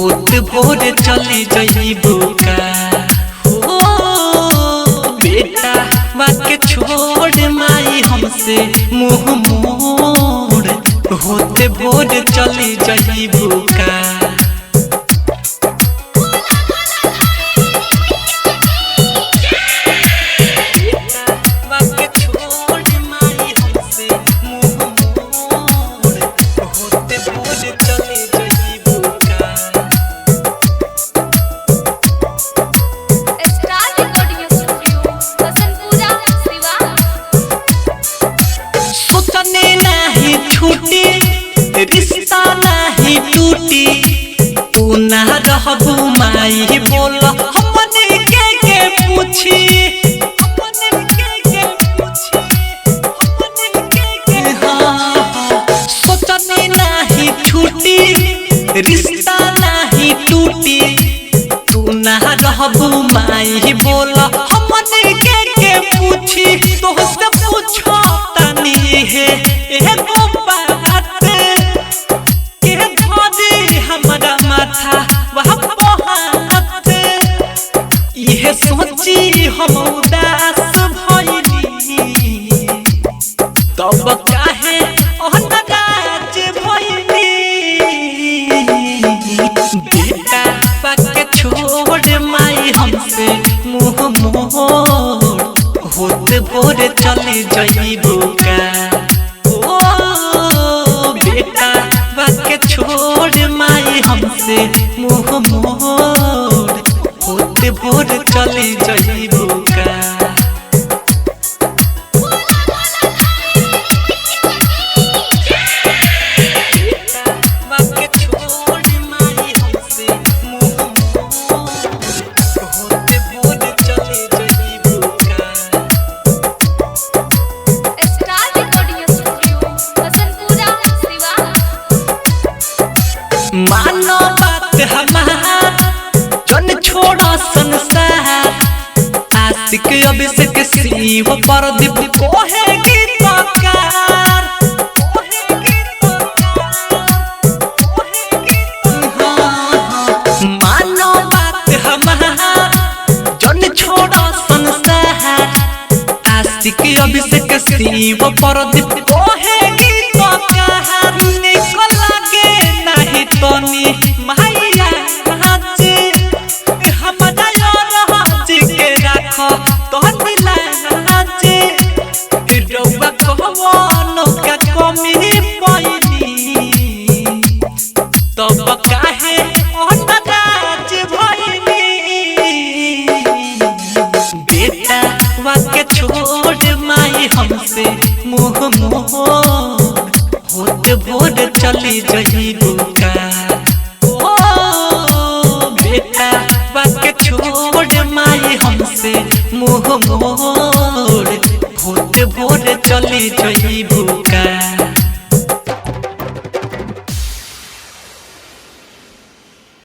होत भोर चली जइबू का हो बेटा बाके छोड़ माई हमसे मुँह मोड़ होत भोर चली जइबू का रिश्ता नहीं टूटी तू ना रहबू माई बोल हमने के पूछी सोचने नहीं छूटी रिश्ता नहीं टूटी तू ना रहबू माई बोल हमने के पूछी तो से पूछो तनी है एगो यह सोची हम उदास भइली तब काहे अनाज भइली बेटा बाके छोड़ माई हमसे मुँह मोड़ होत भोर चली जइबू का ओ बेटा बाके छोड़ माई हमसे मुँह मोड़ होत भोर चली जइबू का मानो बात हमार जन छोड़ो संसार आशिक अभिषेक शिव प्रदीप कोहे गीतकार मानो बात हमार जन छोड़ो संसार आशिक अभिषेक शिव प्रदीप कोहे गीतकार निकल लागे नहीं तोनी माया हाजे हमरा यार के राखो तोनी लाजे रउआ कहवनो का कमी पइली तब काहे अनाज भइली बेटा वाके छोड़ माई हमसे मुँह मोड़ होत भोर चली जइबू